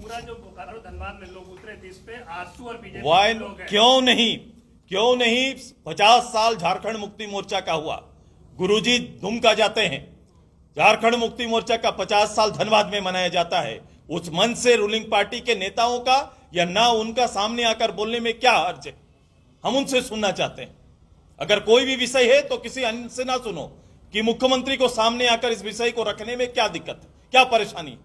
पूरा जो बोकारो धनबाद में लोग उतरे थे इस पे आरसू और बीजेपी वाई लोग हैं। क्यों नहीं 50 साल झारखंड मुक्ति मोर्चा का हुआ, गुरुजी दुमका जाते हैं, झारखंड मुक्ति मोर्चा का 50 साल धनबाद में मनाया जाता है। उस मंच से रूलिंग पार्टी के नेताओं का या ना उनका सामने आकर बोलने में क्या हर्ज है? हम उनसे सुनना चाहते हैं। अगर कोई भी विषय है तो किसी अन्य से ना सुनो कि मुख्यमंत्री को सामने आकर इस विषय को रखने में क्या दिक्कत, क्या परेशानी।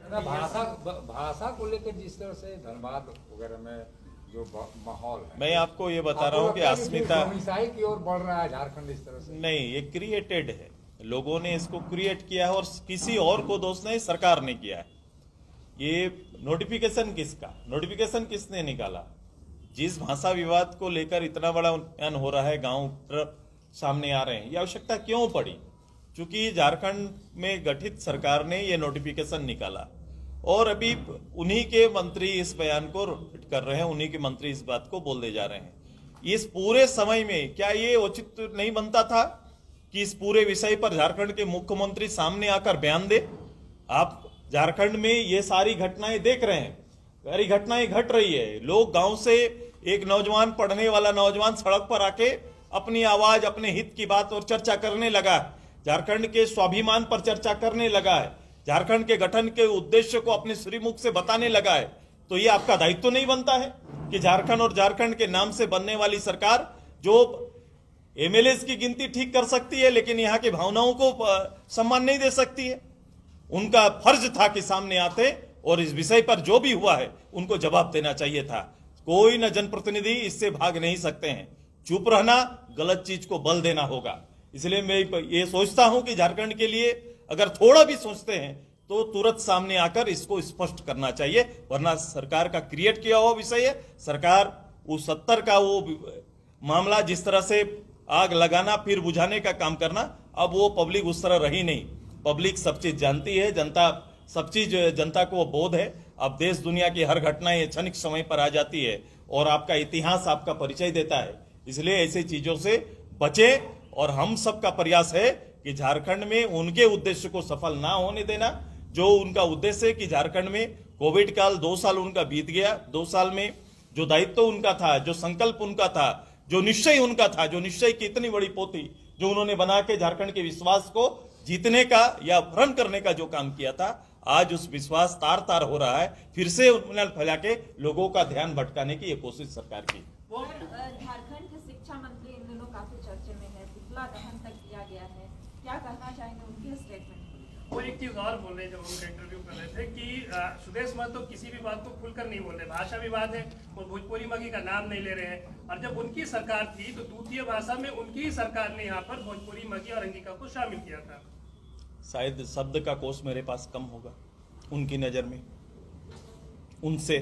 भाषा को लेकर जिस तरह से धनबाद वगैरह में जो माहौल है, मैं आपको ये बता रहा हूँ कि अस्मिता की ओर बढ़ रहा है झारखंड इस तरह से नहीं, ये क्रिएटेड है, लोगों ने इसको क्रिएट किया है और किसी और को दोष नहीं, सरकार ने किया है। ये नोटिफिकेशन किसने निकाला? जिस भाषा विवाद को लेकर इतना बड़ा उन्नयन हो रहा है, गांव तरफ सामने आ रहे हैं, ये आवश्यकता क्यों पड़ी? क्योंकि झारखंड में गठित सरकार ने ये नोटिफिकेशन निकाला और अभी उन्हीं के मंत्री इस बयान को रिपीट कर रहे हैं, उन्हीं के मंत्री इस बात को बोलते जा रहे हैं। इस पूरे समय में क्या ये उचित नहीं बनता था कि इस पूरे विषय पर झारखंड के मुख्यमंत्री सामने आकर बयान दे? आप झारखंड में ये सारी घटनाएं देख रहे हैं, सारी घटनाएं घट रही है। लोग गांव से एक नौजवान, पढ़ने वाला नौजवान सड़क पर आके अपनी आवाज, अपने हित की बात और चर्चा करने लगा है, झारखंड के स्वाभिमान पर चर्चा करने लगा है, झारखंड के गठन के उद्देश्य को अपने श्रीमुख से बताने लगा है। तो ये आपका दायित्व नहीं बनता है कि झारखंड और झारखंड के नाम से बनने वाली सरकार जो एमएलएस की गिनती ठीक कर सकती है लेकिन यहाँ की भावनाओं को सम्मान नहीं दे सकती है? उनका फर्ज था कि सामने आते और इस विषय पर जो भी हुआ है उनको जवाब देना चाहिए था। कोई न जनप्रतिनिधि इससे भाग नहीं सकते हैं। चुप रहना, गलत चीज को बल देना होगा। इसलिए मैं ये सोचता हूं कि झारखंड के लिए अगर थोड़ा भी सोचते हैं तो तुरंत सामने आकर इसको स्पष्ट करना चाहिए, वरना सरकार का क्रिएट किया हुआ विषय है। सरकार उस 70 का वो मामला जिस तरह से आग लगाना फिर बुझाने का काम करना, अब वो पब्लिक उस तरह रही नहीं। पब्लिक सब चीज जानती है, जनता सब चीज, जनता को बोध है। अब देश दुनिया की हर घटना ये क्षणिक समय पर आ जाती है और आपका इतिहास आपका परिचय देता है। इसलिए ऐसी चीजों से बचे और हम सबका प्रयास है कि झारखंड में उनके उद्देश्य को सफल ना होने देना। जो उनका उद्देश्य है कि झारखंड में कोविड काल 2 साल उनका बीत गया, 2 साल में जो दायित्व उनका था, जो संकल्प उनका था, जो निश्चय उनका था, जो निश्चय की इतनी बड़ी पोथी जो उन्होंने बना के झारखंड के विश्वास को जीतने का या अपहरण करने का जो काम किया था, आज उस विश्वास तार तार हो रहा है। फिर से उन्हें फैला के लोगों का ध्यान भटकाने की ये कोशिश सरकार की। झारखंड के शिक्षा मंत्री इन दिनों काफी चर्चे में है, पुतला दहन तक किया गया है, क्या कहना चाहेंगे उनके स्टेटमेंट? वो एक चीज और बोल रहे, जब उनका इंटरव्यू कर रहे थे कि सुदेश महतो तो किसी भी बात को खुलकर नहीं बोल रहे, भाषा विवाद है और भोजपुरी मगी का नाम नहीं ले रहे हैं। और जब उनकी सरकार थी तो द्वितीय भाषा में उनकी ही सरकार ने यहाँ पर भोजपुरी मगी और अंगिका को शामिल किया था। शायद शब्द का कोष मेरे पास कम होगा उनकी नज़र में, उनसे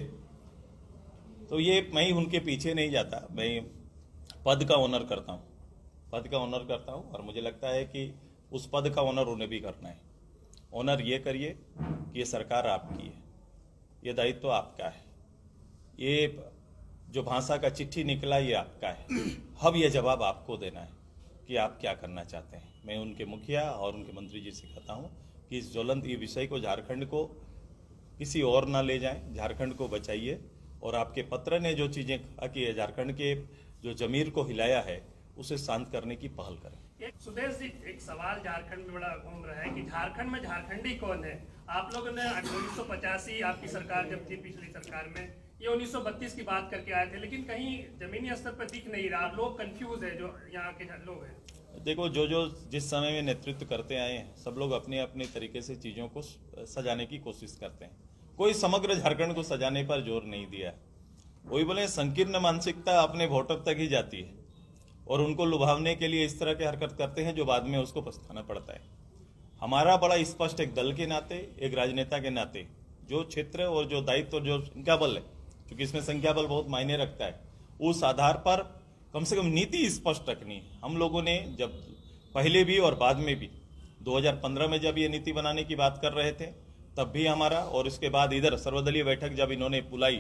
तो ये मैं उनके पीछे नहीं जाता। मैं पद का ऑनर करता हूँ, पद का ऑनर करता हूँ और मुझे लगता है कि उस पद का ऑनर उन्हें भी करना है। ऑनर ये करिए कि ये सरकार आपकी है, ये दायित्व आपका है, ये जो भाषा का चिट्ठी निकला ये आपका है। अब ये जवाब आपको देना है कि आप क्या करना चाहते हैं। मैं उनके मुखिया और उनके मंत्री जी से कहता हूँ कि इस ज्वलंत ये विषय को झारखंड को किसी और ना ले जाएं, झारखंड को बचाइए। और आपके पत्र ने जो चीज़ें कहा कि झारखंड के जो जमीर को हिलाया है उसे शांत करने की पहल करें। सुदेश जी, एक सवाल झारखंड में बड़ा घूम रहा है कि झारखंड में झारखंडी कौन है? आप लोगों ने 1985 आपकी सरकार जब थी, पिछली सरकार में ये 1932 की बात करके आए थे, लेकिन कहीं जमीनी स्तर पर दिख नहीं रहा। लोग कंफ्यूज है, जो यहाँ के लोग हैं। देखो, जो जिस समय में नेतृत्व करते आए हैं सब लोग अपने अपने तरीके से चीज़ों को सजाने की कोशिश करते हैं। कोई समग्र झारखंड को सजाने पर जोर नहीं दिया। वही बोले संकीर्ण मानसिकता अपने वोटर तक ही जाती है और उनको लुभावने के लिए इस तरह की हरकत करते हैं जो बाद में उसको पछताना पड़ता है। हमारा बड़ा स्पष्ट, एक दल के नाते, एक राजनेता के नाते जो क्षेत्र और जो दायित्व, जो संख्या बल है, क्योंकि इसमें संख्या बल बहुत मायने रखता है, उस आधार पर कम से कम नीति स्पष्ट रखनी है। हम लोगों ने जब पहले भी और बाद में भी 2015 में जब ये नीति बनाने की बात कर रहे थे तब भी हमारा, और इसके बाद इधर सर्वदलीय बैठक जब इन्होंने बुलाई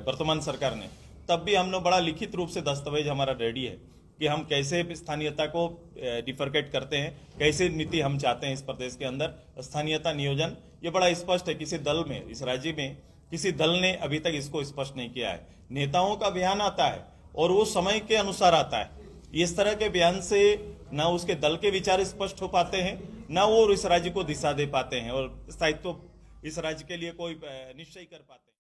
वर्तमान सरकार ने, तब भी हम लोग बड़ा लिखित रूप से दस्तावेज हमारा रेडी है कि हम कैसे स्थानीयता को डिफरकेट करते हैं, कैसे नीति हम चाहते हैं इस प्रदेश के अंदर। स्थानीयता नियोजन ये बड़ा स्पष्ट है। किसी दल में, इस राज्य में किसी दल ने अभी तक इसको स्पष्ट नहीं किया है। नेताओं का बयान आता है और वो समय के अनुसार आता है। इस तरह के बयान से ना उसके दल के विचार स्पष्ट हो पाते हैं, ना वो इस राज्य को दिशा दे पाते हैं और स्थायित्व इस राज्य के लिए कोई निश्चय कर पाते हैं।